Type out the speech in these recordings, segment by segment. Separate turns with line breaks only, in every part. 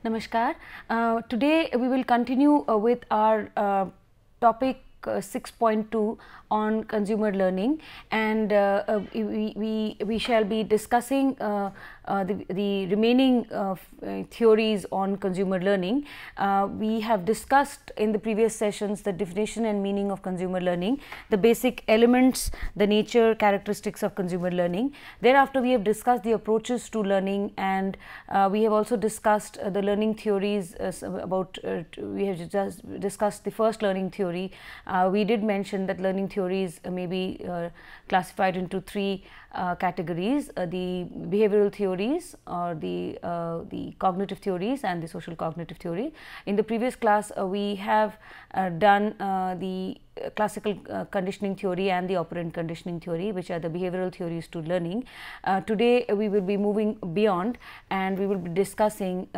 Namaskar. Today we will continue with our topic 6.2 on consumer learning, and we shall be discussing the remaining theories on consumer learning. We have discussed in the previous sessions the definition and meaning of consumer learning, the basic elements, the nature, characteristics of consumer learning. Thereafter, we have discussed the approaches to learning, and we have also discussed the learning theories we have just discussed the first learning theory. We did mention that learning theories may be classified into three categories: the behavioral theories, or the cognitive theories, and the social cognitive theory. In the previous class, we have done the classical conditioning theory and the operant conditioning theory, which are the behavioral theories to learning. Today we will be moving beyond, and we will be discussing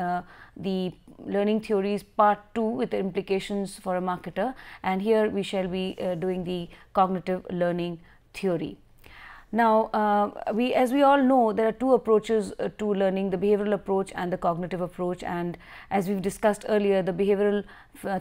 the learning theories part 2 with the implications for a marketer, and here we shall be doing the cognitive learning theory. Now, as we all know, there are two approaches to learning: the behavioral approach and the cognitive approach. And as we've discussed earlier, the behavioral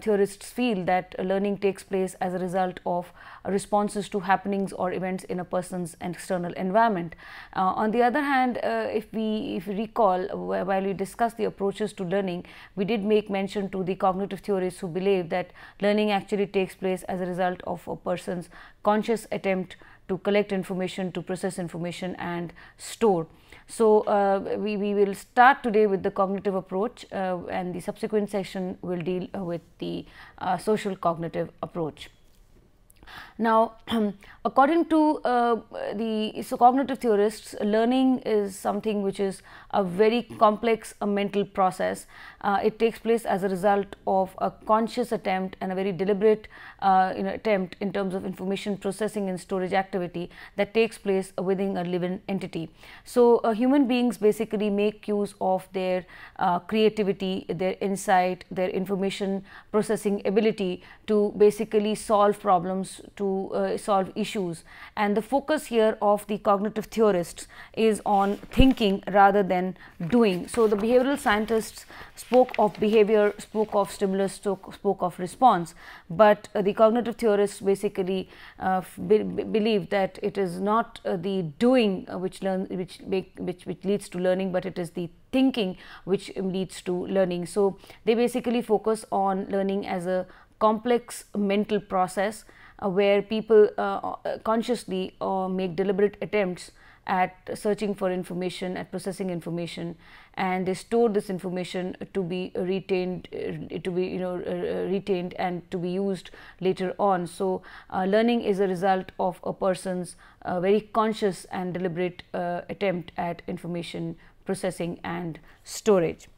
theorists feel that learning takes place as a result of responses to happenings or events in a person's external environment. On the other hand, if we recall, while we discussed the approaches to learning, we did make mention to the cognitive theorists who believe that learning actually takes place as a result of a person's conscious attempt to collect information, to process information and store. So, we will start today with the cognitive approach, and the subsequent session will deal with the social cognitive approach. Now, according to the cognitive theorists, learning is something which is a very complex mental process. It takes place as a result of a conscious attempt and a very deliberate attempt in terms of information processing and storage activity that takes place within a living entity. So, human beings basically make use of their creativity, their insight, their information processing ability to basically solve problems, to solve issues, and the focus here of the cognitive theorists is on thinking rather than doing. So, the behavioral scientists spoke of behavior, spoke of stimulus, spoke of response, but the cognitive theorists basically believe that it is not the doing which leads to learning, but it is the thinking which leads to learning. So, they basically focus on learning as a complex mental process where people consciously make deliberate attempts at searching for information, at processing information, and they store this information to be retained, retained and to be used later on. So, learning is a result of a person's very conscious and deliberate attempt at information processing and storage.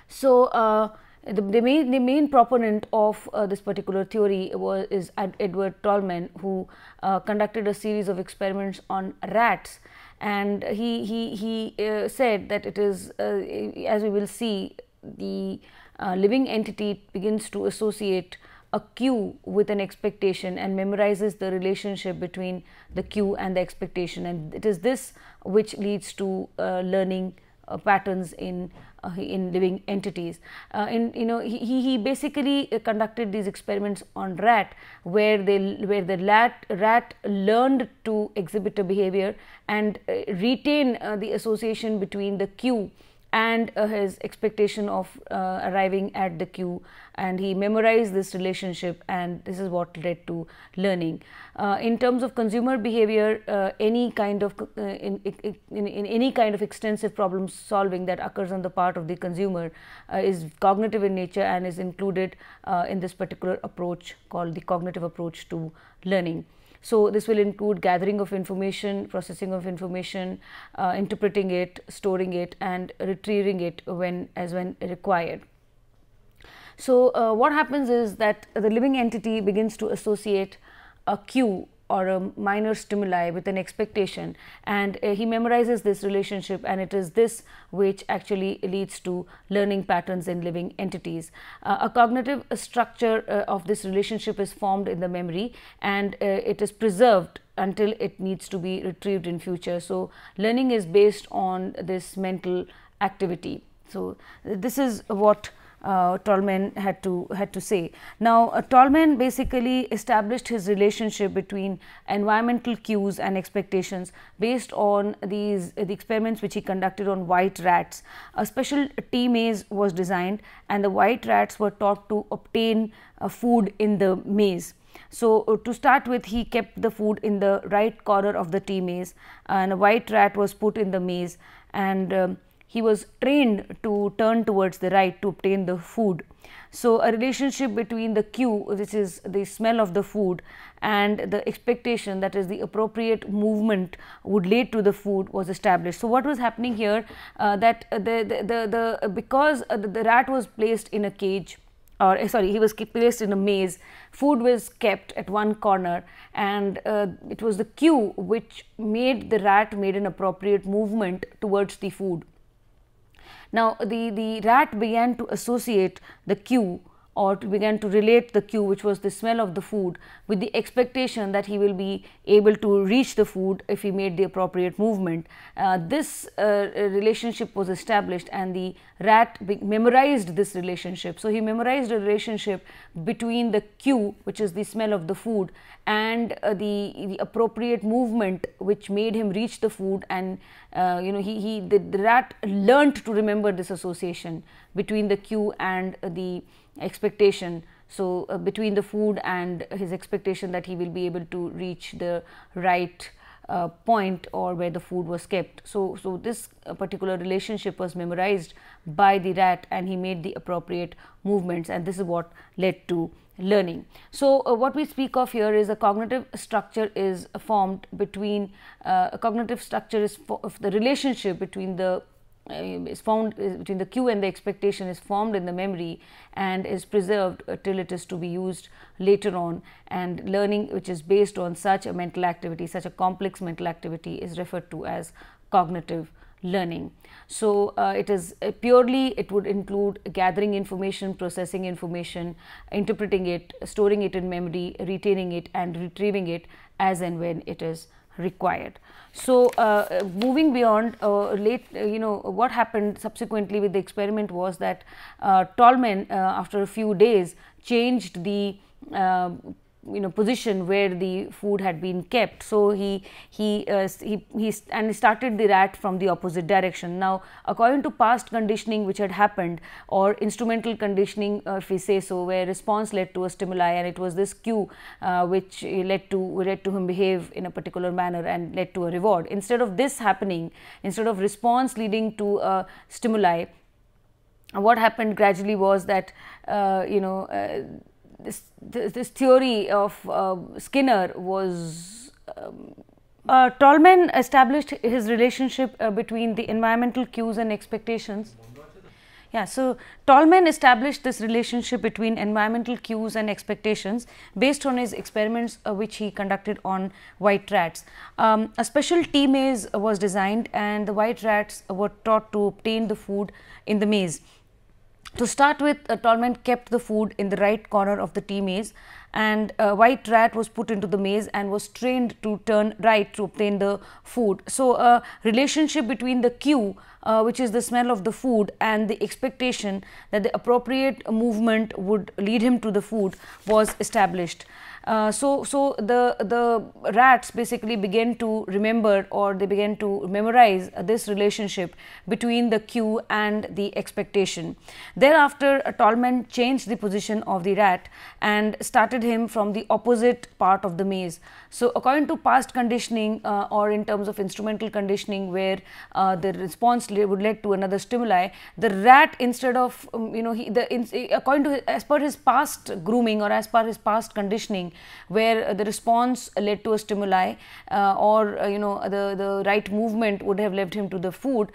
So, the main proponent of this particular theory is Edward Tolman, who conducted a series of experiments on rats, and he said that it is, as we will see, the living entity begins to associate a cue with an expectation and memorizes the relationship between the cue and the expectation, and it is this which leads to learning patterns in living entities. He basically conducted these experiments on rat, where the rat learned to exhibit a behavior and retain the association between the cue and his expectation of arriving at the cue, and he memorized this relationship, and this is what led to learning. In terms of consumer behavior, any kind of in any kind of extensive problem solving that occurs on the part of the consumer is cognitive in nature and is included in this particular approach called the cognitive approach to learning. So, this will include gathering of information, processing of information, interpreting it, storing it, and retrieving it when required. So, what happens is that the living entity begins to associate a cue or a minor stimuli with an expectation, and he memorizes this relationship, and it is this which actually leads to learning patterns in living entities. A cognitive structure of this relationship is formed in the memory, and it is preserved until it needs to be retrieved in future. So, learning is based on this mental activity. So, this is what Tolman had to say. Now, Tolman basically established his relationship between environmental cues and expectations based on the experiments which he conducted on white rats. A special tea maze was designed, and the white rats were taught to obtain food in the maze. So, to start with, he kept the food in the right corner of the tea maze, and a white rat was put in the maze, and he was trained to turn towards the right to obtain the food. So, a relationship between the cue, which is the smell of the food, and the expectation, that is the appropriate movement would lead to the food, was established. So, what was happening here, that because the rat was placed in a cage, or sorry, he was placed in a maze, food was kept at one corner, and it was the cue which made the rat made an appropriate movement towards the food. Now, the rat began to associate the cue, or began to relate the cue, which was the smell of the food, with the expectation that he will be able to reach the food if he made the appropriate movement. This relationship was established, and the rat memorized this relationship. So, he memorized a relationship between the cue, which is the smell of the food, and the appropriate movement which made him reach the food, and the rat learnt to remember this association between the cue and the expectation. So, between the food and his expectation that he will be able to reach the right point, or where the food was kept. So, this particular relationship was memorized by the rat, and he made the appropriate movements, and this is what led to learning. So, what we speak of here is a cognitive structure is formed between a cognitive structure is the relationship between the between the cue and the expectation is formed in the memory and is preserved till it is to be used later on, and learning which is based on such a mental activity, such a complex mental activity, is referred to as cognitive learning. So, it is purely, it would include gathering information, processing information, interpreting it, storing it in memory, retaining it, and retrieving it as and when it is required. So, moving beyond what happened subsequently with the experiment was that Tolman after a few days changed the position where the food had been kept. So, he started the rat from the opposite direction. Now, according to past conditioning which had happened, or instrumental conditioning, if we say so, where response led to a stimuli, and it was this cue which led to him behave in a particular manner and led to a reward. Instead of this happening, instead of response leading to a stimuli, what happened gradually was that this theory of Skinner was Tolman established his relationship between the environmental cues and expectations. Yeah, so Tolman established this relationship between environmental cues and expectations based on his experiments which he conducted on white rats. A special tea maze was designed, and the white rats were taught to obtain the food in the maze. To start with, Tolman kept the food in the right corner of the tea maze, and a white rat was put into the maze and was trained to turn right to obtain the food. So, a relationship between the cue, which is the smell of the food, and the expectation that the appropriate movement would lead him to the food was established. So the rats basically began to remember, or they began to memorize this relationship between the cue and the expectation. Thereafter, Tolman changed the position of the rat and started him from the opposite part of the maze. So, according to past conditioning or in terms of instrumental conditioning, where the response would lead to another stimuli, the rat, instead of according to as per his past grooming or as per his past conditioning, where the response led to a stimuli or the right movement would have led him to the food,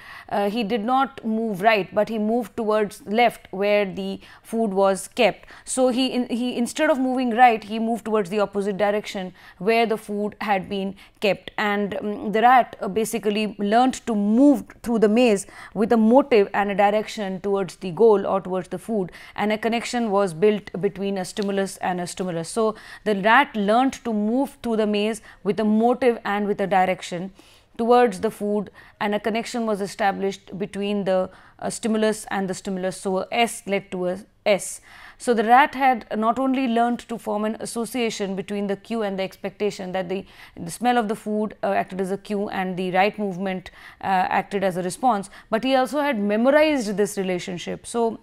he did not move right, but he moved towards left where the food was kept. So, he instead of moving right, he moved towards the opposite direction where the food had been kept, and the rat basically learnt to move through the maze with a motive and a direction towards the goal or towards the food, and a connection was built between a stimulus and a stimulus. So, the rat learnt to move through the maze with a motive and with a direction towards the food, and a connection was established between the stimulus and the stimulus. So, S led to a S. So, the rat had not only learned to form an association between the cue and the expectation, that the smell of the food acted as a cue and the right movement acted as a response, but he also had memorized this relationship. So,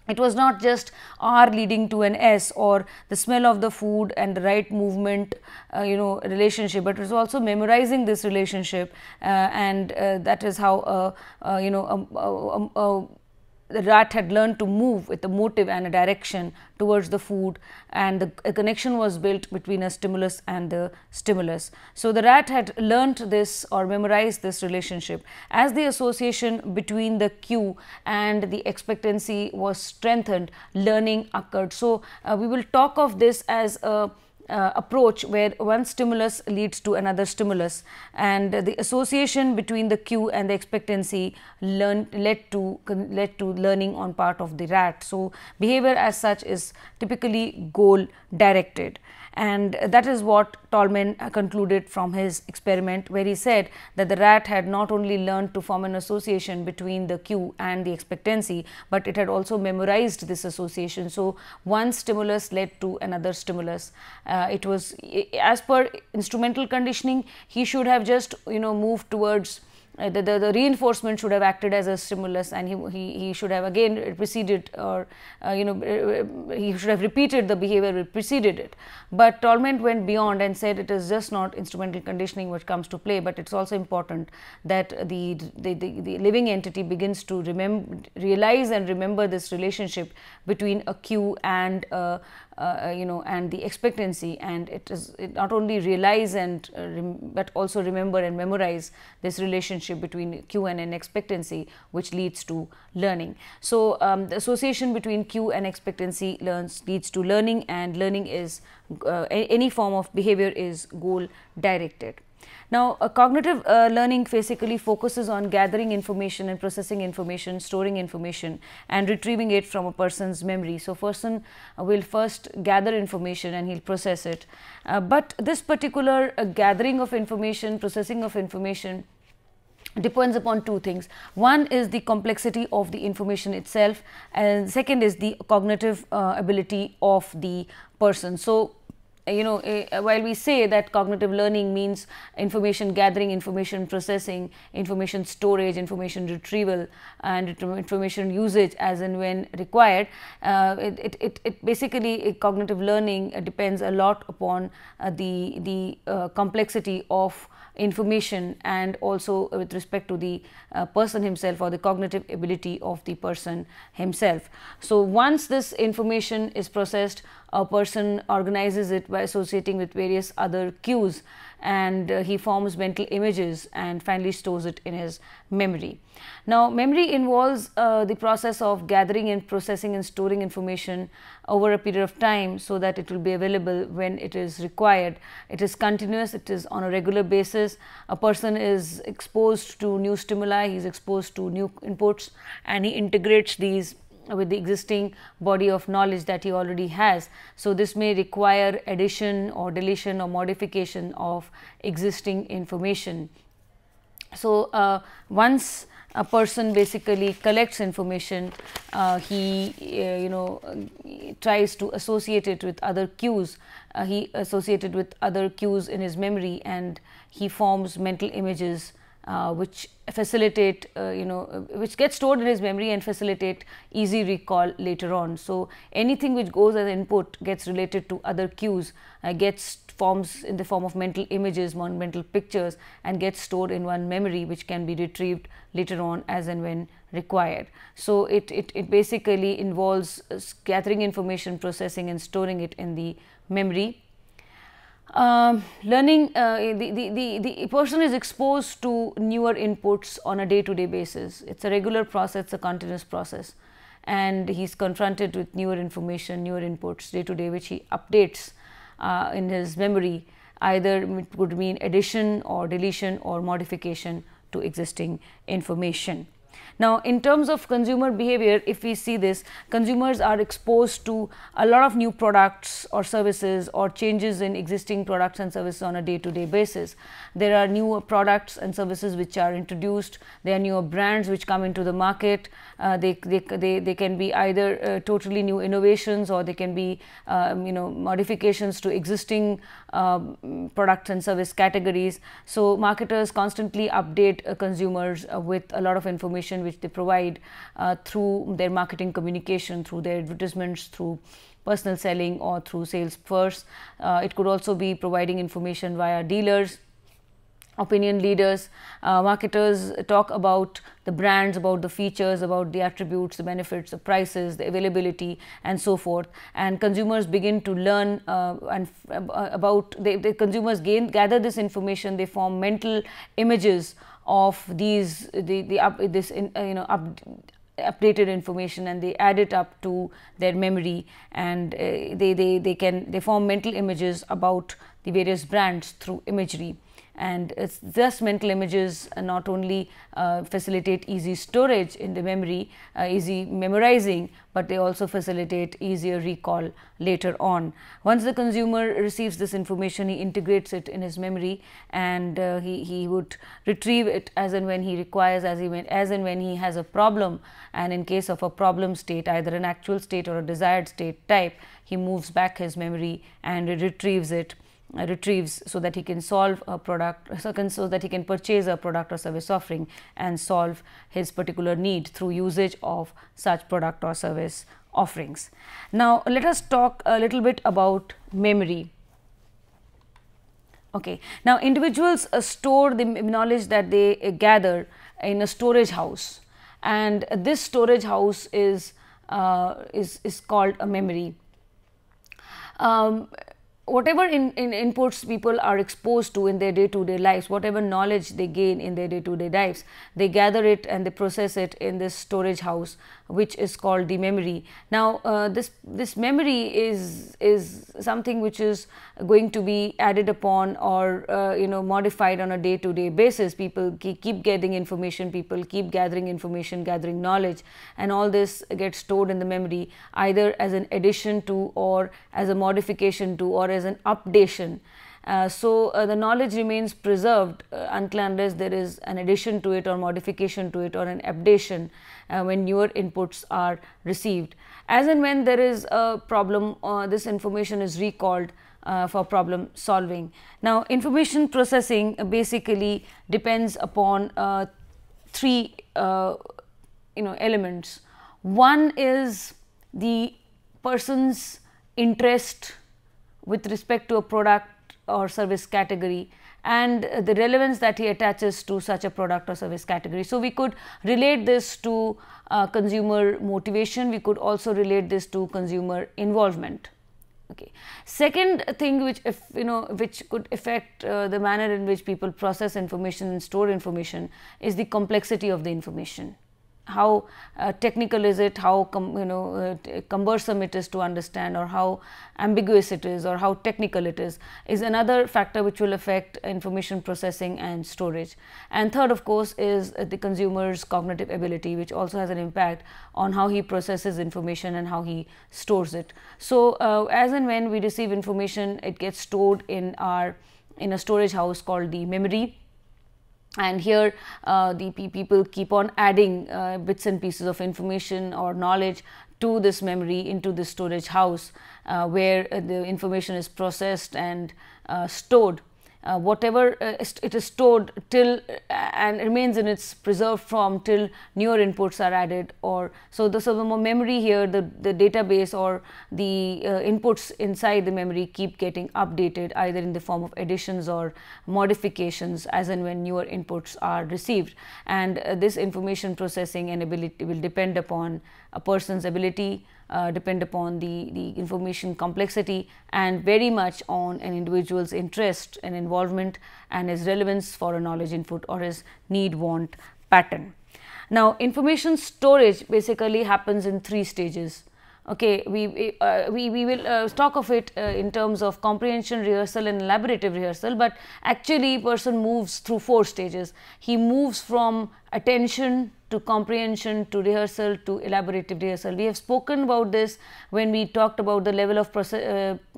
it was not just R leading to an S, or the smell of the food and the right movement relationship, but it was also memorizing this relationship, and that is how the rat had learned to move with a motive and a direction towards the food, and a connection was built between a stimulus and the stimulus. So, the rat had learnt this or memorized this relationship. As the association between the cue and the expectancy was strengthened, learning occurred. So, we will talk of this as a approach where one stimulus leads to another stimulus, and the association between the cue and the expectancy led to learning on part of the rat. So, behavior as such is typically goal directed, and that is what Tolman concluded from his experiment, where he said that the rat had not only learned to form an association between the cue and the expectancy, but it had also memorized this association. So, one stimulus led to another stimulus. It was, as per instrumental conditioning, he should have just moved towards the reinforcement should have acted as a stimulus, and he should have again preceded, or he should have repeated the behavior which preceded it. But Tolman went beyond and said it is just not instrumental conditioning which comes to play, but it's also important that the living entity begins to realize and remember this relationship between a cue and and the expectancy, and it not only realize and but also remember and memorize this relationship between cue and an expectancy, which leads to learning. So, the association between cue and expectancy leads to learning, and learning is any form of behavior is goal directed. Now, cognitive learning basically focuses on gathering information and processing information, storing information, and retrieving it from a person's memory. So, person will first gather information and he'll process it, but this particular gathering of information, processing of information depends upon two things. One is the complexity of the information itself, and second is the cognitive ability of the person. So, while we say that cognitive learning means information gathering, information processing, information storage, information retrieval, and information usage as and when required, it basically cognitive learning depends a lot upon the complexity of information, and also with respect to the person himself, or the cognitive ability of the person himself. So, once this information is processed, a person organizes it by associating with various other cues, and he forms mental images and finally stores it in his memory. Now, memory involves the process of gathering and processing and storing information over a period of time, so that it will be available when it is required. It is continuous, it is on a regular basis. A person is exposed to new stimuli, he is exposed to new inputs, and he integrates these with the existing body of knowledge that he already has. So, this may require addition or deletion or modification of existing information. So, once a person basically collects information, he tries to associate it with other cues. He associated with other cues in his memory, and he forms mental images which facilitate which get stored in his memory and facilitate easy recall later on. So, anything which goes as input gets related to other cues, forms in the form of mental images, mental pictures, and gets stored in one memory, which can be retrieved later on as and when required. So, it basically involves gathering information, processing and storing it in the memory. Learning, the person is exposed to newer inputs on a day-to-day basis. It's a regular process, it's a continuous process, and he's confronted with newer information, newer inputs day-to-day, which he updates in his memory. Either it would mean addition or deletion or modification to existing information. Now, in terms of consumer behavior, if we see this, consumers are exposed to a lot of new products or services or changes in existing products and services on a day-to-day basis. There are newer products and services which are introduced. There are newer brands which come into the market. They can be either totally new innovations, or they can be modifications to existing products and service categories. So marketers constantly update consumers with a lot of information which they provide through their marketing communication, through their advertisements, through personal selling, or through sales force. It could also be providing information via dealers, opinion leaders. Marketers talk about the brands, about the features, about the attributes, the benefits, the prices, the availability, and so forth. And consumers begin to learn the consumers gather this information. They form mental images of updated information, and they add it up to their memory, and they form mental images about the various brands through imagery. And it's just mental images not only facilitate easy storage in the memory, easy memorizing, but they also facilitate easier recall later on. Once the consumer receives this information, he integrates it in his memory, and he would retrieve it as and when he requires, as and when he has a problem. And in case of a problem state, either an actual state or a desired state type, he moves back his memory and retrieves so that he can solve a product, so that he can purchase a product or service offering and solve his particular need through usage of such product or service offerings. Now, let us talk a little bit about memory. Okay. Now, individuals store the knowledge that they gather in a storage house, and this storage house is called a memory. Whatever inputs people are exposed to in their day-to-day lives, whatever knowledge they gain in their day-to-day lives, they gather it and they process it in this storage house, which is called the memory. Now, this memory is something which is going to be added upon or modified on a day-to-day basis. People keep getting information, people keep gathering information, gathering knowledge, and all this gets stored in the memory, either as an addition to, or as a modification to, or as an updation. So the knowledge remains preserved until unless there is an addition to it, or modification to it, or an updation when newer inputs are received. As and when there is a problem, this information is recalled for problem solving. Now, information processing basically depends upon three elements. One is the person's interest with respect to a product or service category, and the relevance that he attaches to such a product or service category. So, we could relate this to consumer motivation, we could also relate this to consumer involvement. Okay. Second thing which could affect the manner in which people process information and store information is the complexity of the information. How technical is it, how cumbersome it is to understand, or how ambiguous it is, or how technical it is another factor which will affect information processing and storage. And third, of course, is the consumer's cognitive ability, which also has an impact on how he processes information and how he stores it. So, as and when we receive information, it gets stored in a storage house called the memory. And here the people keep on adding bits and pieces of information or knowledge to this memory, into this storage house, where the information is processed and stored. Whatever it is stored till and remains in its preserved form till newer inputs are added, or so the memory here, the database or the inputs inside the memory keep getting updated, either in the form of additions or modifications as and when newer inputs are received. And this information processing and ability will depend upon a person's ability, depend upon the information complexity, and very much on an individual's interest and involvement and his relevance for a knowledge input or his need-want pattern. Now, information storage basically happens in 3 stages. Okay, we will talk of it in terms of comprehension, rehearsal, and elaborative rehearsal, but actually person moves through 4 stages. He moves from attention to comprehension to rehearsal to elaborative rehearsal. We have spoken about this when we talked about the level of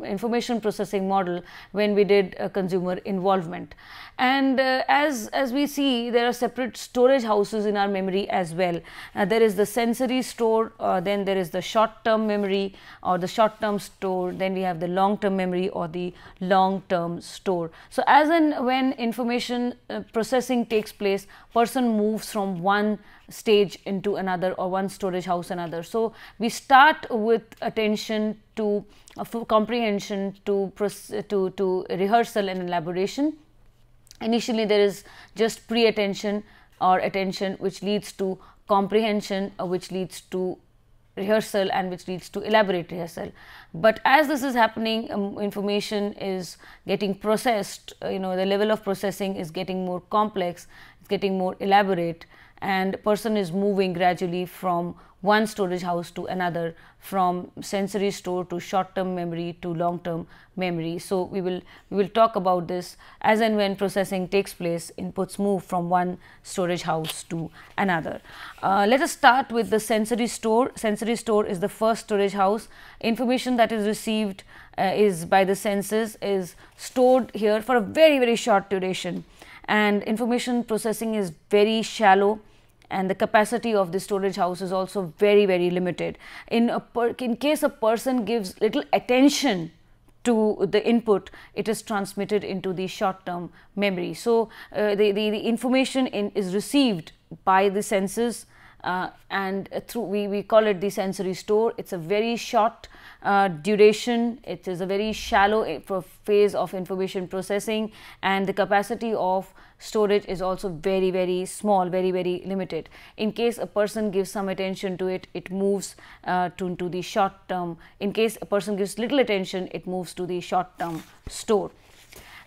information processing model when we did consumer involvement. And as we see, there are separate storage houses in our memory as well. There is the sensory store, then there is the short-term memory or the short-term store, then we have the long-term memory or the long-term store. So as and when information processing takes place, person moves from one stage into another or one storage house another. So we start with attention to comprehension to rehearsal and elaboration. Initially there is just pre-attention or attention, which leads to comprehension, which leads to rehearsal, and which leads to elaborate rehearsal. But as this is happening, information is getting processed, the level of processing is getting more complex, it's getting more elaborate, and person is moving gradually from one storage house to another, from sensory store to short-term memory to long-term memory. So we will talk about this as and when processing takes place, inputs move from one storage house to another. Let us start with the sensory store. Sensory store is the first storage house. Information that is received is by the senses is stored here for a very short duration, and information processing is very shallow, and the capacity of the storage house is also very limited. In case a person gives little attention to the input, it is transmitted into the short-term memory. So the information is received by the senses, and through we call it the sensory store. It's a very short duration, it is a very shallow phase of information processing, and the capacity of storage is also very small, very limited. In case a person gives some attention to it, it moves to the short term. In case a person gives little attention, it moves to the short term store.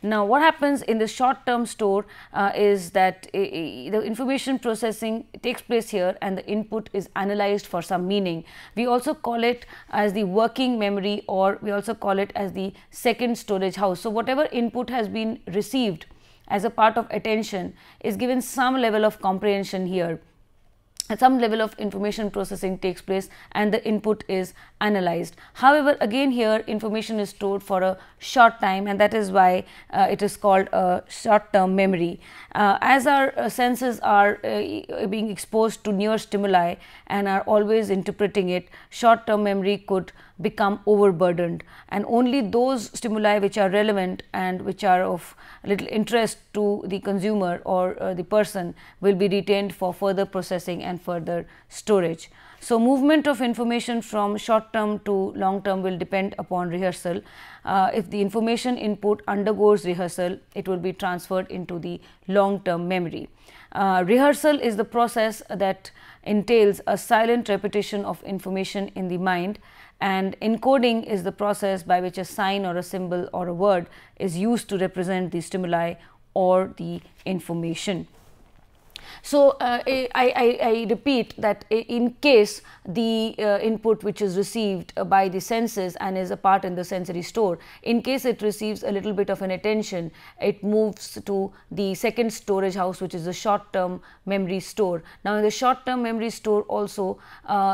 Now what happens in the short term store is that the information processing takes place here, and the input is analyzed for some meaning. We also call it as the working memory, or we also call it as the second storage house. So whatever input has been received as a part of attention is given some level of comprehension here. Some level of information processing takes place and the input is analyzed. However, again here information is stored for a short time, and that is why it is called a short term memory. As our senses are being exposed to newer stimuli and are always interpreting it, short term memory could become overburdened, and only those stimuli which are relevant and which are of little interest to the consumer or the person will be retained for further processing and further storage. So movement of information from short term to long term will depend upon rehearsal. If the information input undergoes rehearsal, it will be transferred into the long term memory. Rehearsal is the process that entails a silent repetition of information in the mind, and encoding is the process by which a sign or a symbol or a word is used to represent the stimuli or the information. So I repeat that in case the input which is received by the senses and is a part in the sensory store, in case it receives a little bit of an attention, it moves to the second storage house, which is the short term memory store. Now in the short term memory store also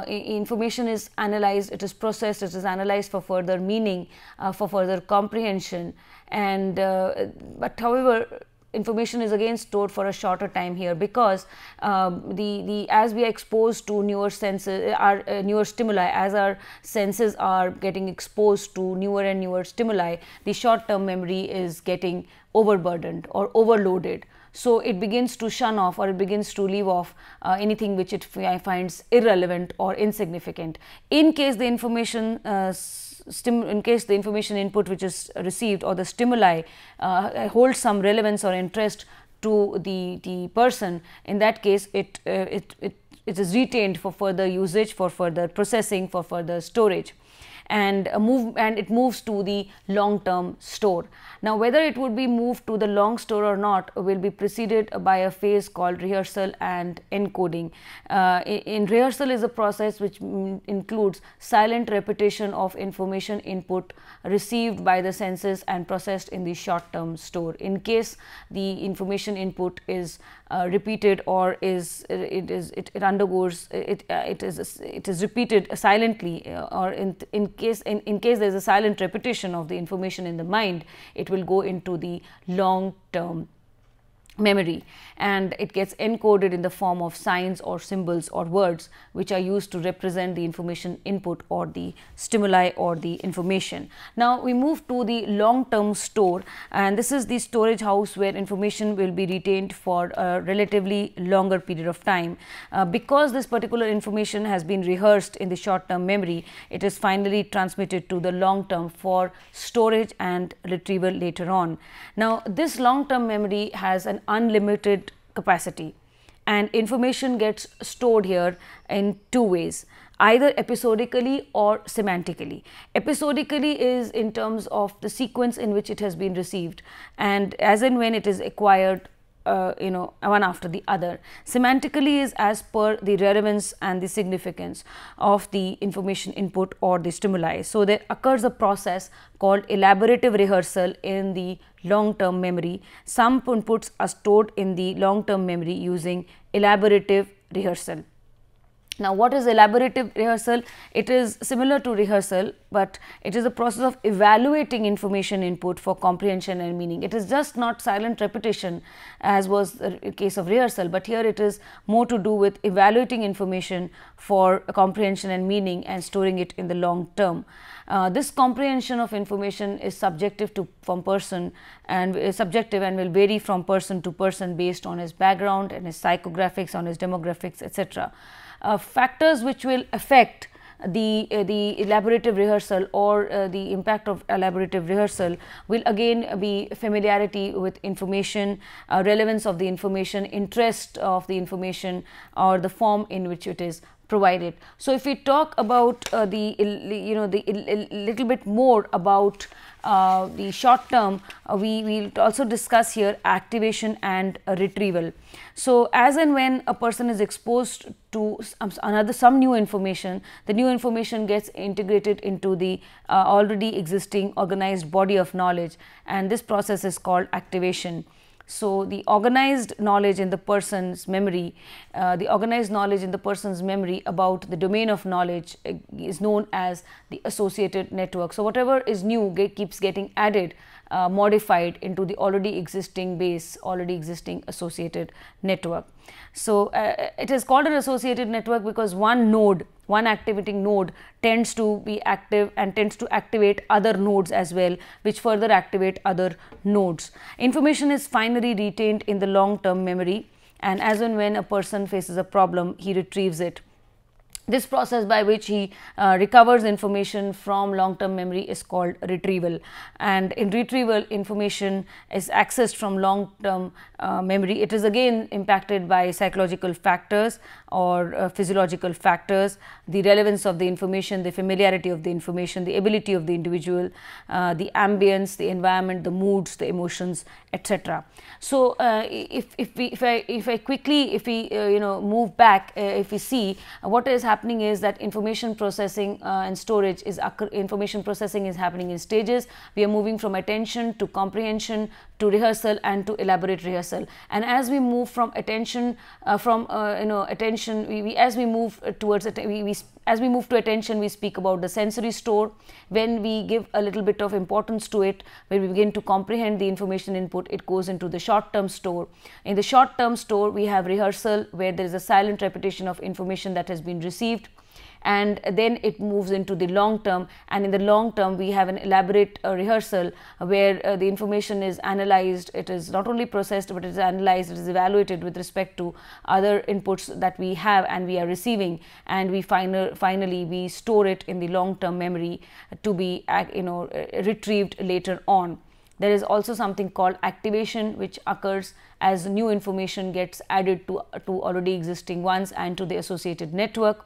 information is analyzed, it is processed, it is analyzed for further meaning, for further comprehension, and but however information is again stored for a shorter time here, because as we are exposed to newer senses, newer stimuli, as our senses are getting exposed to newer and newer stimuli, the short term memory is getting overburdened or overloaded. So it begins to shun off, or it begins to leave off anything which it finds irrelevant or insignificant. In case the information input which is received or the stimuli holds some relevance or interest to the person, in that case it is retained for further usage, for further processing, for further storage. and it moves to the long term store. Now, whether it would be moved to the long store or not will be preceded by a phase called rehearsal and encoding. In rehearsal is a process which includes silent repetition of information input received by the senses and processed in the short term store. In case the information input is repeated or it is repeated silently, or in case there is a silent repetition of the information in the mind, it will go into the long term memory, and it gets encoded in the form of signs or symbols or words which are used to represent the information input or the stimuli or the information. Now, we move to the long term store, and this is the storage house where information will be retained for a relatively longer period of time. Because this particular information has been rehearsed in the short term memory, it is finally transmitted to the long term for storage and retrieval later on. Now, this long term memory has an unlimited capacity, and information gets stored here in two ways, either episodically or semantically. Episodically is in terms of the sequence in which it has been received, and as and when it is acquired, one after the other. Semantically is as per the relevance and the significance of the information input or the stimuli. So, there occurs a process called elaborative rehearsal in the long term memory. Some inputs are stored in the long term memory using elaborative rehearsal. Now, what is elaborative rehearsal? It is similar to rehearsal, but it is a process of evaluating information input for comprehension and meaning. It is just not silent repetition as was the case of rehearsal, but here it is more to do with evaluating information for comprehension and meaning and storing it in the long term. This comprehension of information is subjective from person and is subjective and will vary from person to person based on his background and his psychographics, on his demographics, etc. Factors which will affect the elaborative rehearsal or the impact of elaborative rehearsal will again be familiarity with information, relevance of the information, interest of the information, or the form in which it is provided. So, if we talk about little bit more about the short term, we will also discuss here activation and retrieval. So, as and when a person is exposed to some new information, the new information gets integrated into the already existing organized body of knowledge, and this process is called activation. So, the organized knowledge in the person's memory, about the domain of knowledge is known as the associated network. So, whatever is new keeps getting added, modified into the already existing base, already existing associated network. So, it is called an associated network because one activating node tends to be active and tends to activate other nodes as well, which further activate other nodes. Information is finally retained in the long term memory, and as and when a person faces a problem, he retrieves it. This process by which he recovers information from long term memory is called retrieval, and in retrieval information is accessed from long term memory. It is again impacted by psychological factors or physiological factors, the relevance of the information, the familiarity of the information, the ability of the individual, the ambience, the environment, the moods, the emotions, etc. So, if we move back, if we see what is happening is that information processing and storage information processing is happening in stages. We are moving from attention to comprehension to rehearsal and to elaborate rehearsal, and as we move from attention as we move to attention, we speak about the sensory store. When we give a little bit of importance to it, when we begin to comprehend the information input, it goes into the short term store. In the short term store, we have rehearsal, where there is a silent repetition of information that has been received, and then it moves into the long term, and in the long term we have an elaborate rehearsal where the information is analyzed. It is not only processed, but it is analyzed, it is evaluated with respect to other inputs that we have and we are receiving, and we finally we store it in the long term memory to be retrieved later on. There is also something called activation, which occurs as new information gets added to already existing ones and to the associated network.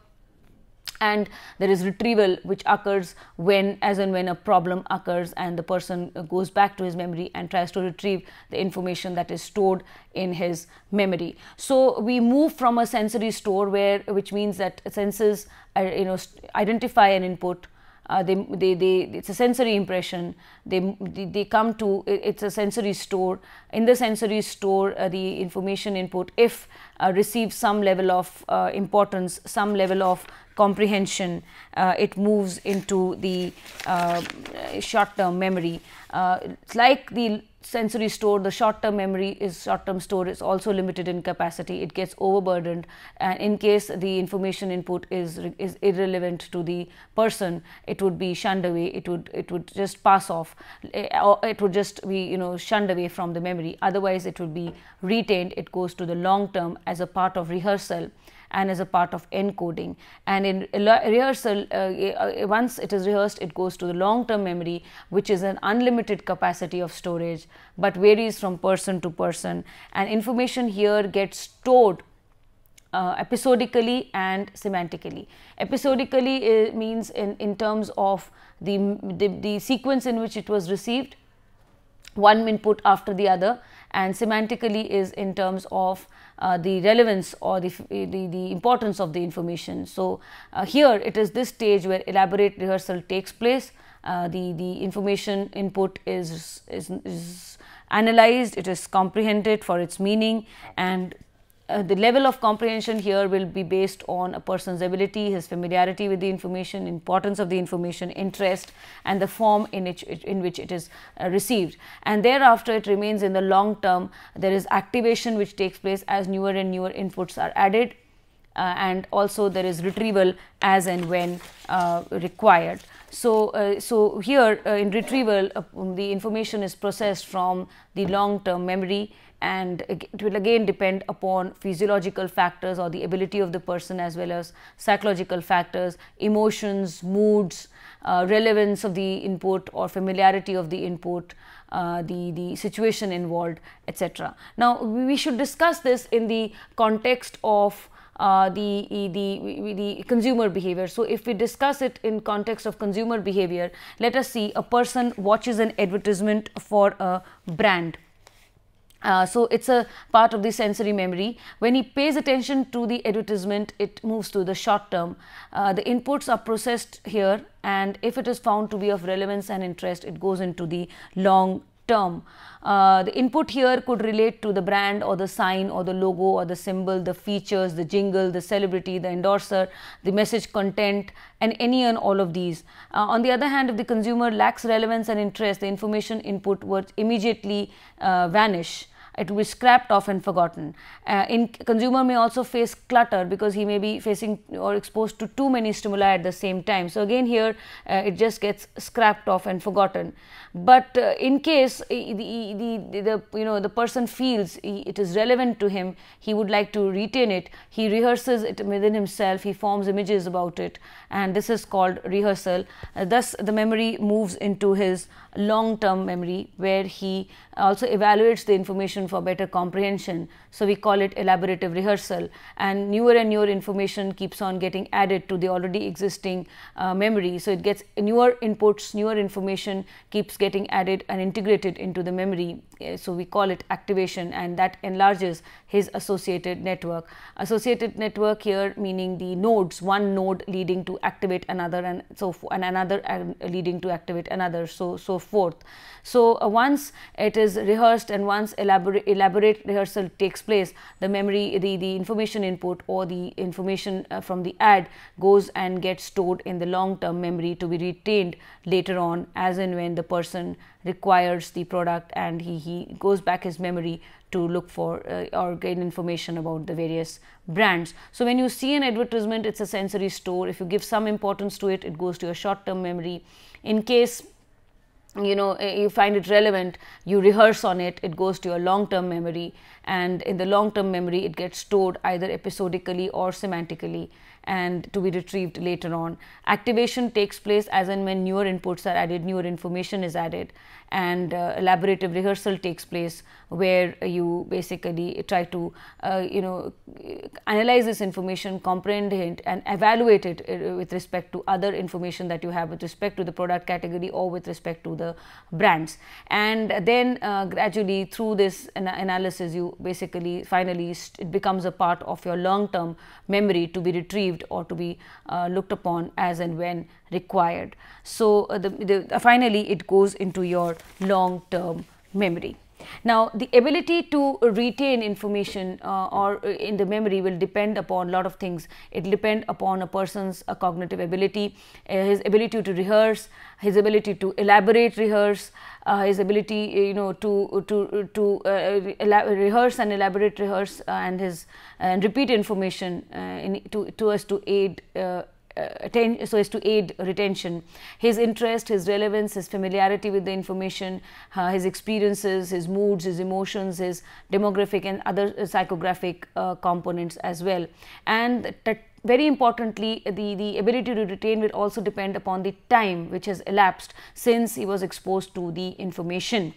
And there is retrieval, which occurs when, as and when a problem occurs and the person goes back to his memory and tries to retrieve the information that is stored in his memory. So we move from a sensory store which means that senses identify an input. It's a sensory impression. They come to, it's a sensory store. In the sensory store, the information input, if receives some level of importance, some level of comprehension, it moves into the short-term memory. Like the sensory store, the short-term store is also limited in capacity. It gets overburdened, and in case the information input is irrelevant to the person, it would be shunned away. It would just pass off, or it would just be shunned away from the memory. Otherwise, it would be retained. It goes to the long term as a part of rehearsal and as a part of encoding. And in rehearsal, once it is rehearsed, it goes to the long term memory, which is an unlimited capacity of storage but varies from person to person, and information here gets stored episodically and semantically. Episodically means in terms of the sequence in which it was received, one input after the other, and semantically is in terms of the relevance or the importance of the information. So here it is this stage where elaborate rehearsal takes place. The information input is analyzed, it is comprehended for its meaning, and the level of comprehension here will be based on a person's ability, his familiarity with the information, importance of the information, interest, and the form in which it is received. And thereafter it remains in the long term. There is activation which takes place as newer and newer inputs are added, and also there is retrieval as and when required. So here in retrieval, the information is processed from the long term memory, and it will again depend upon physiological factors or the ability of the person, as well as psychological factors, emotions, moods, relevance of the input or familiarity of the input, the situation involved, etc. Now we should discuss this in the context of the consumer behavior. So if we discuss it in context of consumer behavior, let us see a person watches an advertisement for a brand. So it's a part of the sensory memory. When he pays attention to the advertisement, it moves to the short term. The inputs are processed here, and if it is found to be of relevance and interest, it goes into the long term. The input here could relate to the brand or the sign or the logo or the symbol, the features, the jingle, the celebrity, the endorser, the message content, and any and all of these. On the other hand, if the consumer lacks relevance and interest, the information input would immediately vanish. It will be scrapped off and forgotten. Consumer may also face clutter because he may be facing or exposed to too many stimuli at the same time. So again here it just gets scrapped off and forgotten. But in case the person feels it is relevant to him, he would like to retain it, he rehearses it within himself, he forms images about it, and this is called rehearsal. Thus the memory moves into his long term memory, where he also evaluates the information for better comprehension. So we call it elaborative rehearsal, and newer information keeps on getting added to the already existing memory. So it gets newer inputs, newer information keeps getting added and integrated into the memory. So we call it activation, and that enlarges his associated network. Associated network here meaning the nodes, one node leading to activate another, and another leading to activate another, so forth. So once it is rehearsed and once elaborate rehearsal takes place, the memory, the information input or the information from the ad goes and gets stored in the long term memory to be retained later on as and when the person requires the product, and he goes back his memory to look for or gain information about the various brands. So when you see an advertisement, it's a sensory store. If you give some importance to it, it goes to your short term memory. In case you find it relevant, you rehearse on it, it goes to your long term memory. and in the long term memory it gets stored either episodically or semantically and to be retrieved later on. Activation takes place as and when newer inputs are added, newer information is added, and elaborative rehearsal takes place where you basically try to analyze this information, comprehend it and evaluate it with respect to other information that you have with respect to the product category or with respect to the brands. And then gradually through this analysis you basically finally it becomes a part of your long term memory to be retrieved or to be looked upon as and when required. So finally it goes into your long term memory. Now, the ability to retain information or in the memory will depend upon a lot of things. It will depend upon a person's cognitive ability, his ability to rehearse, his ability to elaborate rehearse, his ability to rehearse and elaborate rehearse and his repeat information so as to aid retention, his interest, his relevance, his familiarity with the information, his experiences, his moods, his emotions, his demographic and other psychographic components as well. And very importantly, the ability to retain will also depend upon the time which has elapsed since he was exposed to the information.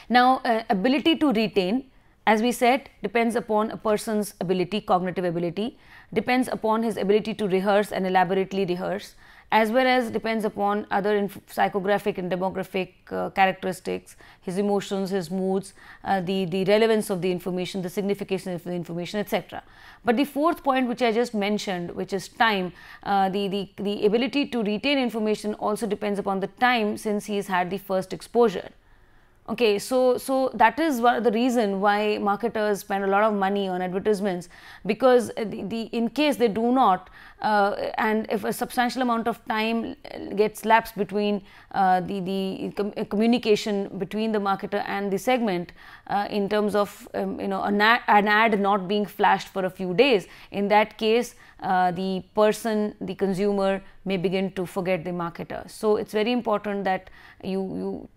Now, ability to retain, as we said, depends upon a person's ability, cognitive ability, depends upon his ability to rehearse and elaborately rehearse, as well as depends upon other psychographic and demographic characteristics, his emotions, his moods, the relevance of the information, the signification of the information, etc. But the fourth point which I just mentioned, which is time, the ability to retain information also depends upon the time since he has had the first exposure. Okay, so that is one of the reason why marketers spend a lot of money on advertisements, because in case they do not and if a substantial amount of time gets lapsed between the communication between the marketer and the segment in terms of an ad not being flashed for a few days, in that case the consumer may begin to forget the marketer. So it's very important that you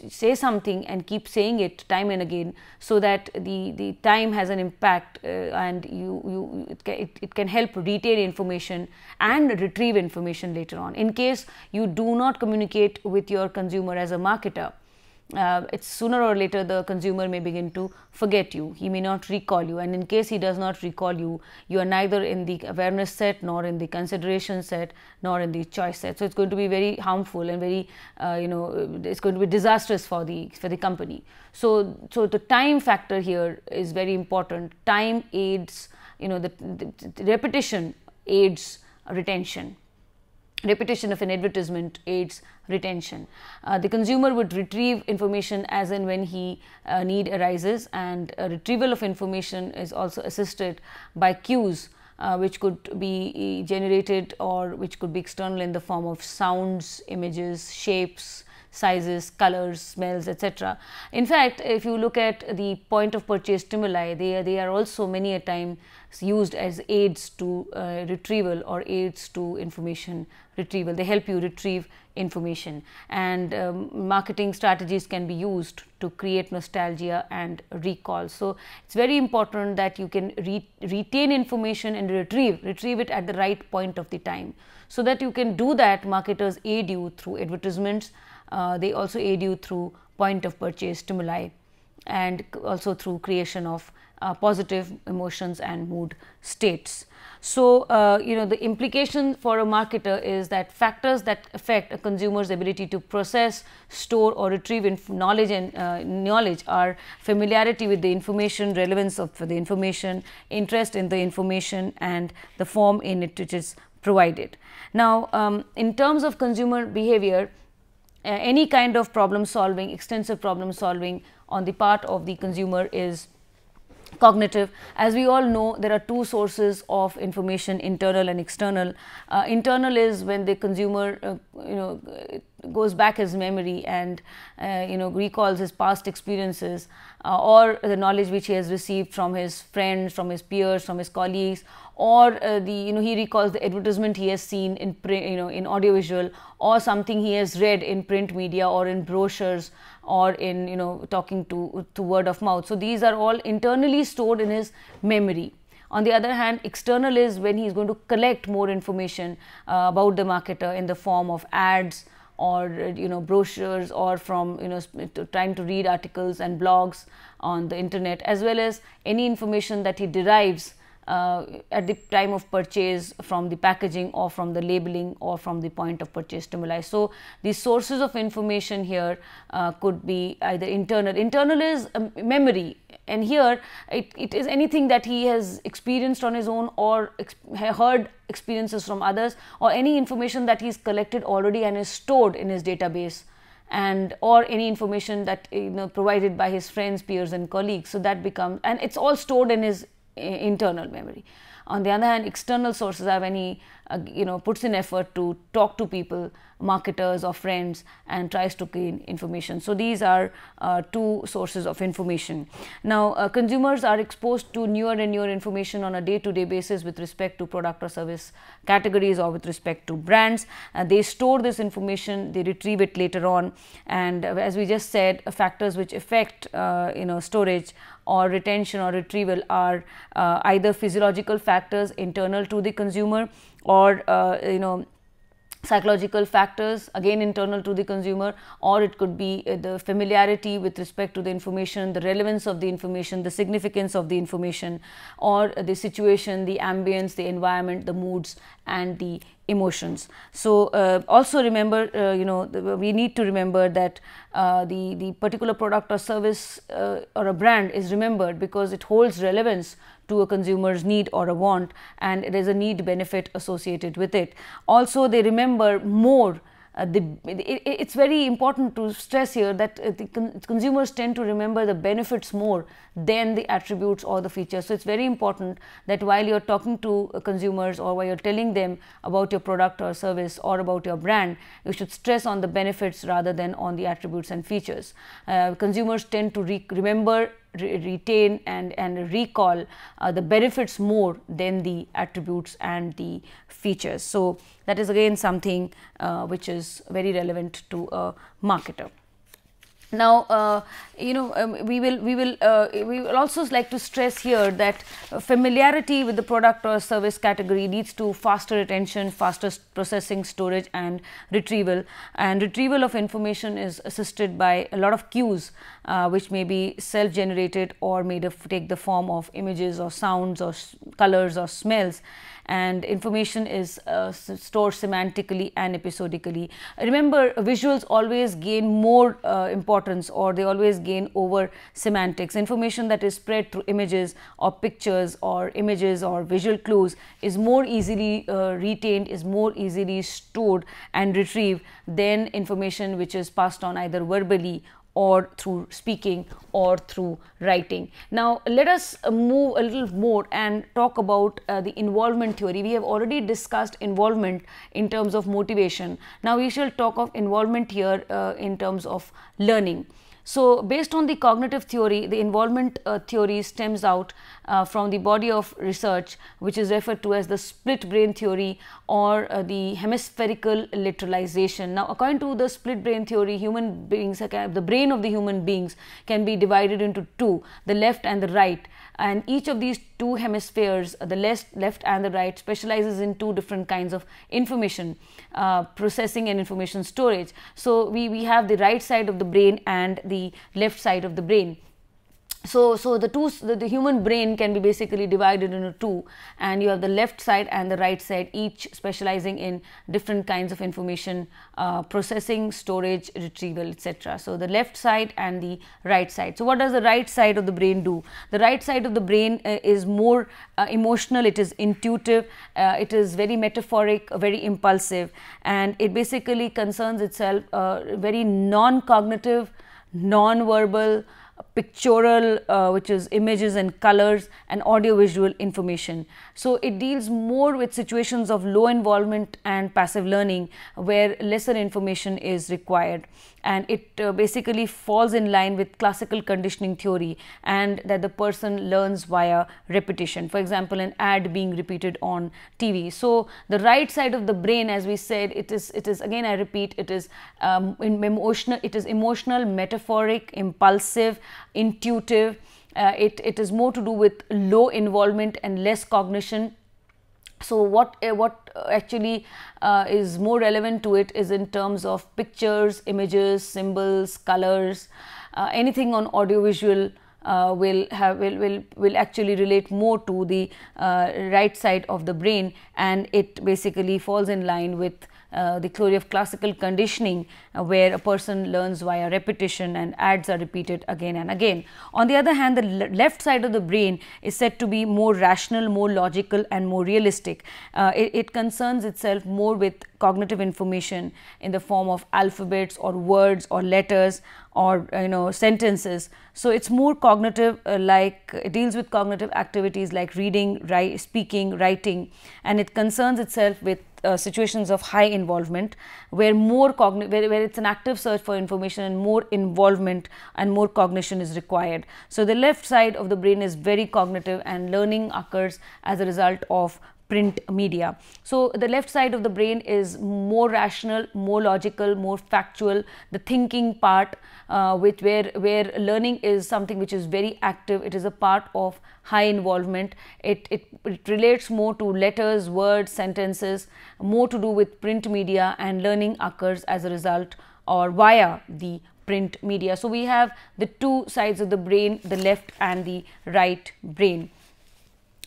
say something and keep saying it time and again, so that the time has an impact and it can help retain information and retrieve information later on. In case you do not communicate with your consumer as a marketer, it's sooner or later the consumer may begin to forget you. He may not recall you, and in case he does not recall you, you are neither in the awareness set, nor in the consideration set, nor in the choice set. So it's going to be very harmful and very it's going to be disastrous for the company. So the time factor here is very important. Time aids, the repetition aids retention. Repetition of an advertisement aids retention. The consumer would retrieve information as and when need arises, and retrieval of information is also assisted by cues which could be generated or which could be external in the form of sounds, images, shapes, sizes, colors, smells, etc. In fact, if you look at the point of purchase stimuli, they are also many a time used as aids to retrieval or aids to information retrieval. They help you retrieve information, and marketing strategies can be used to create nostalgia and recall. So it's very important that you can retain information and retrieve it at the right point of the time. So that you can do that, marketers aid you through advertisements. They also aid you through point of purchase stimuli, and also through creation of positive emotions and mood states. So the implication for a marketer is that factors that affect a consumer's ability to process, store or retrieve knowledge are familiarity with the information, relevance of the information, interest in the information, and the form in it which is provided. Now, in terms of consumer behavior, any kind of problem solving, extensive problem solving on the part of the consumer is cognitive. As we all know, there are two sources of information, internal and external. Internal is when the consumer goes back his memory and recalls his past experiences or the knowledge which he has received from his friends, from his peers, from his colleagues, or he recalls the advertisement he has seen in print, in audiovisual, or something he has read in print media or in brochures, or in talking to word of mouth. So these are all internally stored in his memory. On the other hand, external is when he is going to collect more information about the marketer in the form of ads or brochures, or from trying to read articles and blogs on the internet, as well as any information that he derives at the time of purchase from the packaging or from the labeling or from the point of purchase stimuli. So the sources of information here could be either internal. Internal is memory, and here it is anything that he has experienced on his own or heard experiences from others, or any information that he's collected already and is stored in his database, and or any information that provided by his friends, peers and colleagues. So that becomes, and it's all stored in his internal memory. On the other hand, external sources are when he puts in effort to talk to people, marketers or friends, and tries to gain information. So these are two sources of information. Now consumers are exposed to newer and newer information on a day-to-day basis with respect to product or service categories or with respect to brands. They store this information, they retrieve it later on, and as we just said, factors which affect storage or retention or retrieval are either physiological factors internal to the consumer, or psychological factors again internal to the consumer, or it could be the familiarity with respect to the information, the relevance of the information, the significance of the information, or the situation, the ambience, the environment, the moods and the emotions. So also remember, we need to remember that the particular product or service or a brand is remembered because it holds relevance to a consumer's need or a want, and there is a need benefit associated with it. Also they remember more. It's very important to stress here that consumers tend to remember the benefits more than the attributes or the features. So it's very important that while you're talking to consumers or while you're telling them about your product or service or about your brand, you should stress on the benefits rather than on the attributes and features. Consumers tend to remember, retain and recall the benefits more than the attributes and the features. So that is again something which is very relevant to a marketer. Now we will also like to stress here that familiarity with the product or service category leads to faster retention, faster processing, storage and retrieval. And retrieval of information is assisted by a lot of cues which may be self-generated or may take the form of images or sounds or colors or smells. And information is stored semantically and episodically. Remember, visuals always gain more importance, or they always gain over semantics. Information that is spread through images or pictures or images or visual clues is more easily retained, is more easily stored and retrieved than information which is passed on either verbally or through speaking or through writing. Now let us move a little more and talk about the involvement theory. We have already discussed involvement in terms of motivation. Now we shall talk of involvement here in terms of learning. So based on the cognitive theory, the involvement theory stems out from the body of research which is referred to as the split brain theory or the hemispherical lateralization. Now according to the split brain theory, human beings, the brain of the human beings can be divided into two, the left and the right, and each of these two hemispheres, the left and the right, specializes in two different kinds of information processing and information storage. So we have the right side of the brain and the left side of the brain. So the human brain can be basically divided into two, and you have the left side and the right side, each specializing in different kinds of information processing, storage, retrieval, etc. So the left side and the right side. So what does the right side of the brain do? The right side of the brain is more emotional, it is intuitive, it is very metaphoric, very impulsive, and it basically concerns itself very non-cognitive, non-verbal, pictorial, which is images and colors, and audio-visual information. So it deals more with situations of low involvement and passive learning where lesser information is required, and it basically falls in line with classical conditioning theory, and that the person learns via repetition. For example, an ad being repeated on TV. So the right side of the brain, as we said, it is again, I repeat, it is emotional, metaphoric, impulsive, intuitive. It is more to do with low involvement and less cognition. So what actually is more relevant to it is in terms of pictures, images, symbols, colors. Anything on audiovisual will actually relate more to the right side of the brain, and it basically falls in line with the theory of classical conditioning, where a person learns via repetition and ads are repeated again and again. On the other hand, the left side of the brain is said to be more rational, more logical, and more realistic. It concerns itself more with cognitive information in the form of alphabets or words or letters or sentences. So it's more cognitive, like it deals with cognitive activities like reading, speaking, writing, and it concerns itself with situations of high involvement where where it's an active search for information and more involvement and more cognition is required. So the left side of the brain is very cognitive, and learning occurs as a result of print media. So the left side of the brain is more rational, more logical, more factual. The thinking part, where learning is something which is very active. It is a part of high involvement. It relates more to letters, words, sentences, more to do with print media, and learning occurs as a result or via the print media. So we have the two sides of the brain, the left and the right brain.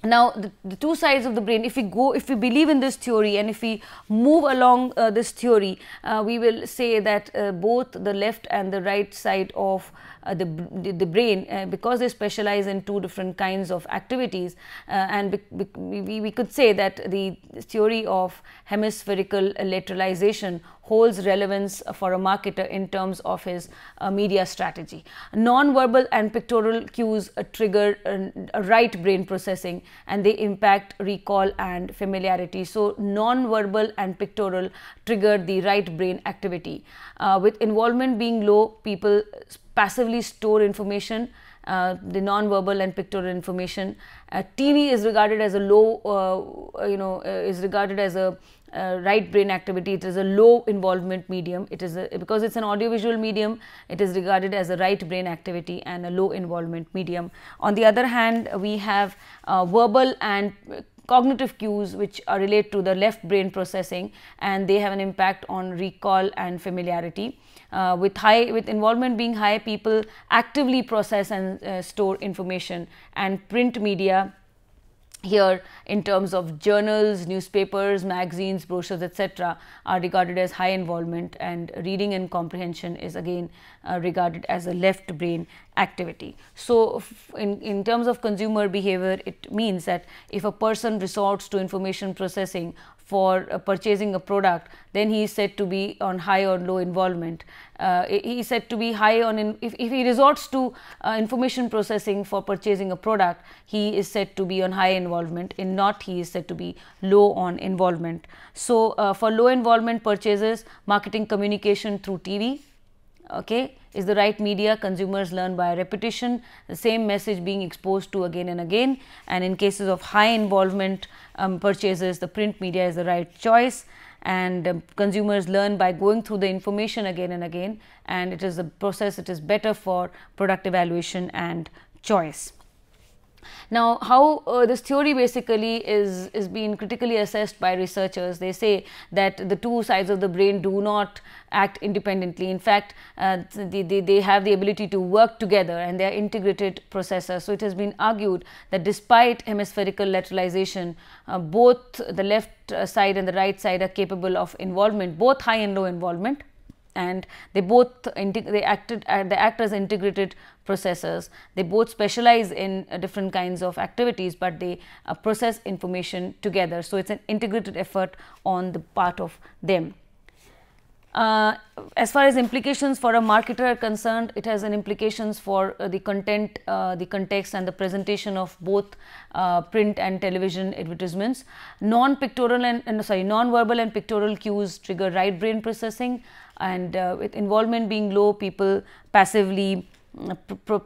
Now, the two sides of the brain, if we believe in this theory and if we move along this theory, we will say that both the left and the right side of the brain, because they specialize in two different kinds of activities, and we could say that the theory of hemispherical lateralization holds relevance for a marketer in terms of his media strategy. Non-verbal and pictorial cues trigger right brain processing, and they impact recall and familiarity. So non-verbal and pictorial trigger the right brain activity. With involvement being low, people passively store information, the non-verbal and pictorial information. TV is regarded as a low, is regarded as a right brain activity. It is a low involvement medium. It is because it's an audiovisual medium, it is regarded as a right brain activity and a low involvement medium. On the other hand, we have verbal and cognitive cues which are related to the left brain processing, and they have an impact on recall and familiarity. With involvement being high, people actively process and store information, and print media here in terms of journals, newspapers, magazines, brochures, etc. are regarded as high involvement, and reading and comprehension is again regarded as a left brain activity. So in terms of consumer behavior, it means that if a person resorts to information processing for purchasing a product, then he is said to be on high or low involvement. He is said to be high on, if he resorts to information processing for purchasing a product, he is said to be on high involvement. In not, he is said to be low on involvement. So for low involvement purchases, marketing communication through TV, is the right media. Consumers learn by repetition, the same message being exposed to again and again. And in cases of high involvement purchases, the print media is the right choice, and consumers learn by going through the information again and again, and it is a process, it is better for product evaluation and choice. Now, how this theory basically is being critically assessed by researchers. They say that the two sides of the brain do not act independently. In fact, they have the ability to work together, and they are integrated processors. So it has been argued that despite hemispherical lateralization, both the left side and the right side are capable of involvement, both high and low involvement, and they act as integrated processors. They both specialize in different kinds of activities, but they process information together. So it's an integrated effort on the part of them. As far as implications for a marketer are concerned, it has an implications for the content, the context and the presentation of both print and television advertisements. Non-pictorial non-verbal and pictorial cues trigger right brain processing, and with involvement being low, people passively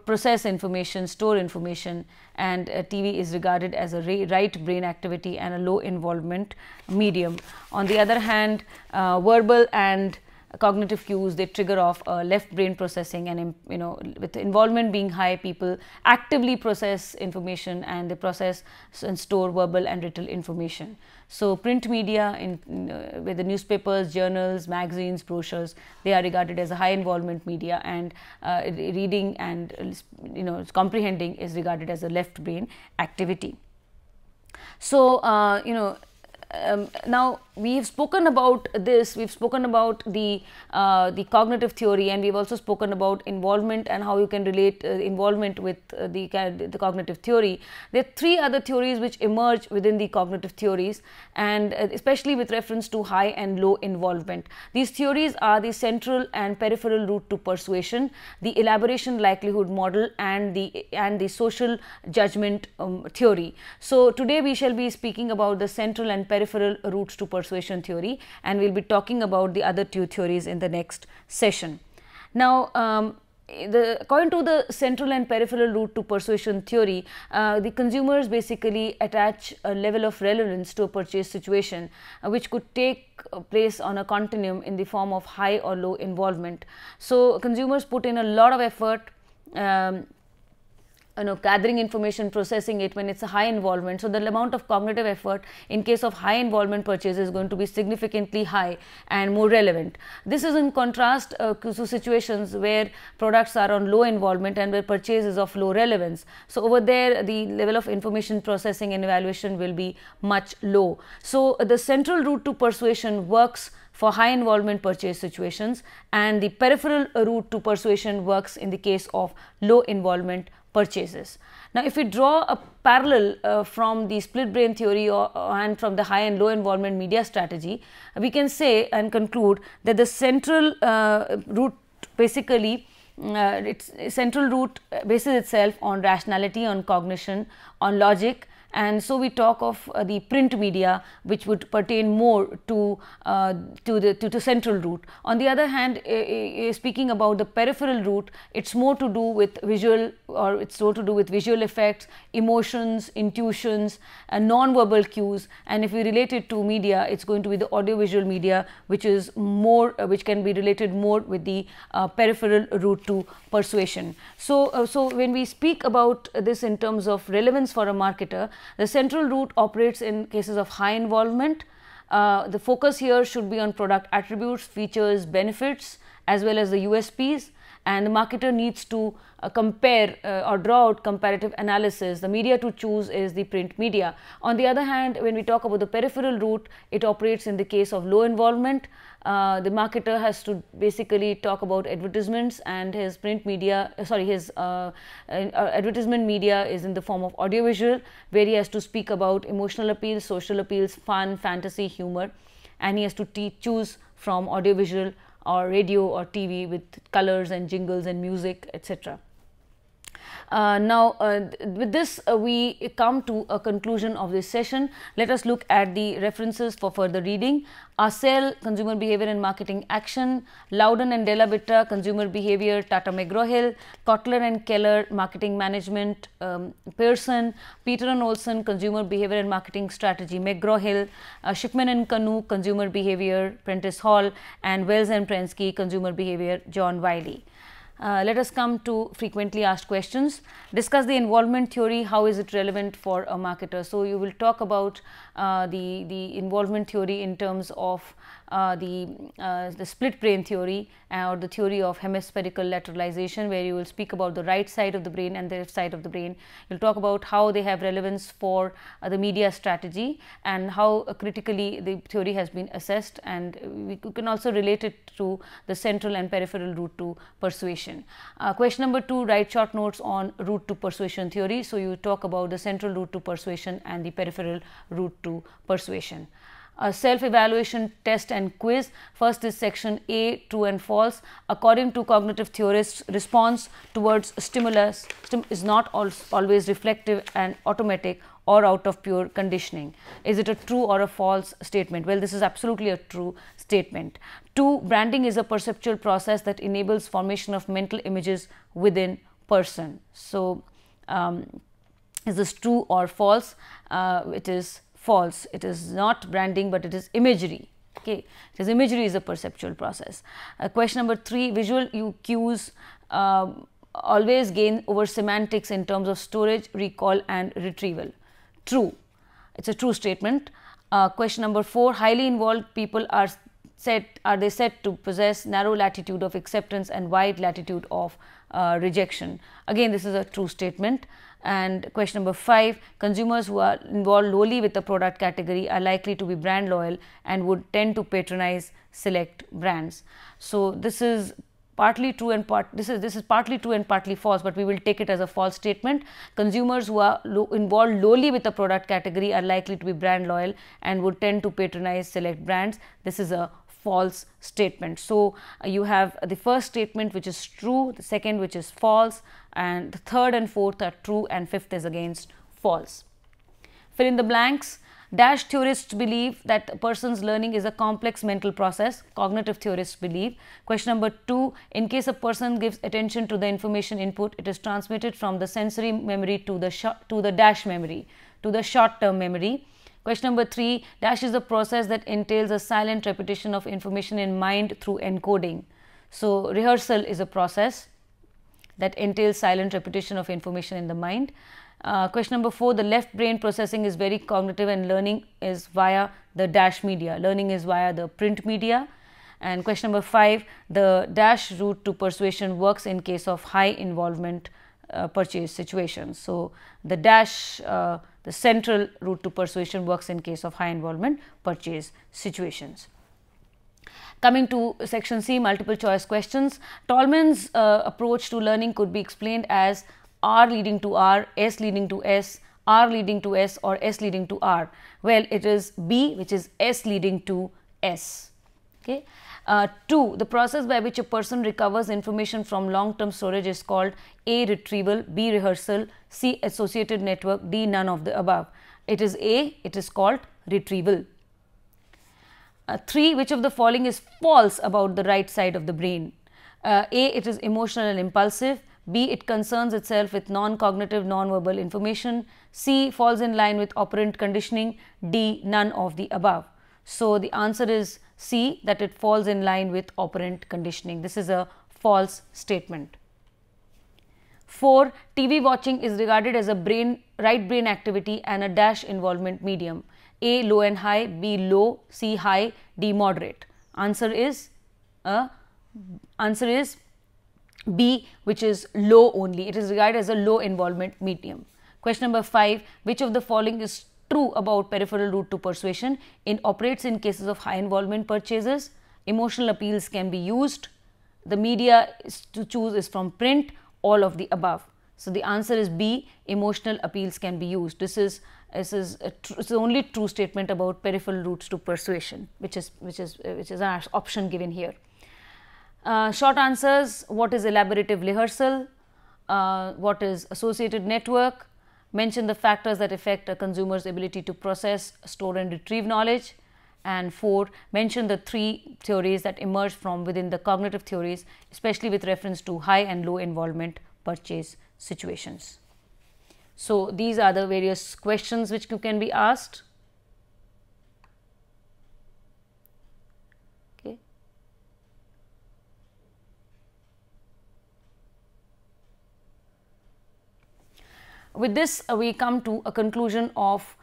process information, store information, and TV is regarded as a right brain activity and a low involvement medium. On the other hand, verbal and cognitive cues, they trigger off left brain processing, and with involvement being high, people actively process information and they process and store verbal and written information. So print media with the newspapers, journals, magazines, brochures, they are regarded as a high involvement media, and reading and comprehending is regarded as a left brain activity. So now we have spoken about this, we have spoken about the cognitive theory, and we have also spoken about involvement and how you can relate involvement with the cognitive theory. There are three other theories which emerge within the cognitive theories, and especially with reference to high and low involvement. These theories are the central and peripheral route to persuasion, the elaboration likelihood model, and the social judgment theory. So today we shall be speaking about the central and peripheral routes to persuasion theory, and we will be talking about the other two theories in the next session. Now, according to the central and peripheral route to persuasion theory, the consumers basically attach a level of relevance to a purchase situation, which could take place on a continuum in the form of high or low involvement. So consumers put in a lot of effort gathering information, processing it when it's a high involvement. So the amount of cognitive effort in case of high involvement purchase is going to be significantly high and more relevant. This is in contrast to situations where products are on low involvement and where purchase is of low relevance. So over there, the level of information processing and evaluation will be much low. So the central route to persuasion works for high involvement purchase situations, and the peripheral route to persuasion works in the case of low involvement purchases. Now, if we draw a parallel from the split brain theory and from the high and low involvement media strategy, we can say and conclude that the central route basically its central route bases itself on rationality, on cognition, on logic. And so we talk of the print media, which would pertain more to the central route. On the other hand, speaking about the peripheral route, it's more to do with visual, or it's more to do with visual effects, emotions, intuitions, and non-verbal cues. And if we relate it to media, it's going to be the audiovisual media, which is more, which can be related more with the peripheral route to persuasion. So when we speak about this in terms of relevance for a marketer, the central route operates in cases of high involvement. The focus here should be on product attributes, features, benefits, as well as the USPs, and the marketer needs to compare or draw out comparative analysis. The media to choose is the print media. On the other hand, when we talk about the peripheral route, it operates in the case of low involvement. The marketer has to basically talk about advertisements, and his print media, his advertisement media is in the form of audiovisual, where he has to speak about emotional appeals, social appeals, fun, fantasy, humor, and he has to choose from audiovisual or radio or TV with colors and jingles and music, etc. Now, with this we come to a conclusion of this session. Let us look at the references for further reading. Arcel, Consumer Behavior and Marketing Action; Loudon and Della Bitta, Consumer Behavior, Tata McGraw-Hill; Kotler and Keller, Marketing Management; Pearson, Peter and Olson, Consumer Behavior and Marketing Strategy, McGraw-Hill; Schickman and Kanu, Consumer Behavior, Prentice Hall; and Wells and Prensky, Consumer Behavior, John Wiley. Let us come to frequently asked questions. Discuss the involvement theory. How is it relevant for a marketer? So you will talk about the involvement theory in terms of the split brain theory or the theory of hemispherical lateralization, where you will speak about the right side of the brain and the left side of the brain. You will talk about how they have relevance for the media strategy and how critically the theory has been assessed, and we can also relate it to the central and peripheral route to persuasion. Question number 2, write short notes on route to persuasion theory. So you talk about the central route to persuasion and the peripheral route to persuasion. self-evaluation test and quiz. First is section A, true and false. According to cognitive theorists, response towards stimulus is not always reflective and automatic or out of pure conditioning. Is it a true or a false statement? Well, this is absolutely a true statement. 2, branding is a perceptual process that enables formation of mental images within person. So, is this true or false? It is false. It is not branding, but it is imagery. Okay, because imagery is a perceptual process. Question number 3, visual cues always gain over semantics in terms of storage, recall and retrieval. True. It's a true statement. Question number 4, highly involved people are said to possess narrow latitude of acceptance and wide latitude of rejection. Again, this is a true statement. And question number 5, consumers who are involved lowly with the product category are likely to be brand loyal and would tend to patronize select brands. So, this is partly true and this is partly true and partly false, but we will take it as a false statement. Consumers who are involved lowly with the product category are likely to be brand loyal and would tend to patronize select brands. This is a false statement. So, you have the first statement which is true, the second which is false, and the third and fourth are true, and fifth is against false. Fill in the blanks. Dash theorists believe that a person's learning is a complex mental process. Cognitive theorists believe. Question number 2, in case a person gives attention to the information input, it is transmitted from the sensory memory to the dash memory, to the short-term memory. Question number 3, dash is a process that entails a silent repetition of information in mind through encoding. So, rehearsal is a process that entails silent repetition of information in the mind. Question number 4, the left brain processing is very cognitive and learning is via the dash media. Learning is via the print media. And question number 5, the dash route to persuasion works in case of high involvement purchase situations. So, the dash, the central route to persuasion works in case of high involvement purchase situations. Coming to section C, multiple choice questions. Tolman's approach to learning could be explained as R leading to R, S leading to S, R leading to S, or S leading to R. Well, it is B, which is S leading to S. Okay. 2, the process by which a person recovers information from long-term storage is called A, retrieval, B, rehearsal, C, associated network, D, none of the above. It is A, it is called retrieval. 3, which of the following is false about the right side of the brain? A, it is emotional and impulsive. B, it concerns itself with non-cognitive, non-verbal information. C, falls in line with operant conditioning. D, none of the above. So, the answer is C, that it falls in line with operant conditioning. This is a false statement. 4, TV watching is regarded as a right brain activity and a dash involvement medium. A, low and high, B, low, C, high, D, moderate. Answer is B, which is low only. It is regarded as a low involvement medium. Question number 5, which of the following is true about peripheral route to persuasion? It operates in cases of high involvement purchases. Emotional appeals can be used. The media to choose is from print, all of the above. So, the answer is B, emotional appeals can be used. This is the only true statement about peripheral routes to persuasion, which is an option given here. Short answers: what is elaborative rehearsal? What is associated network? Mention the factors that affect a consumer's ability to process, store and retrieve knowledge. And 4, mention the 3 theories that emerge from within the cognitive theories, especially with reference to high and low involvement purchase situations. So, these are the various questions which can be asked. Okay. With this, we come to a conclusion of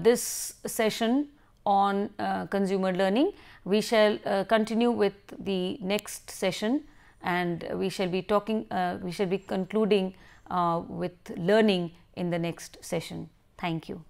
this session on consumer learning. We shall continue with the next session, and we shall be concluding with learning in the next session. Thank you.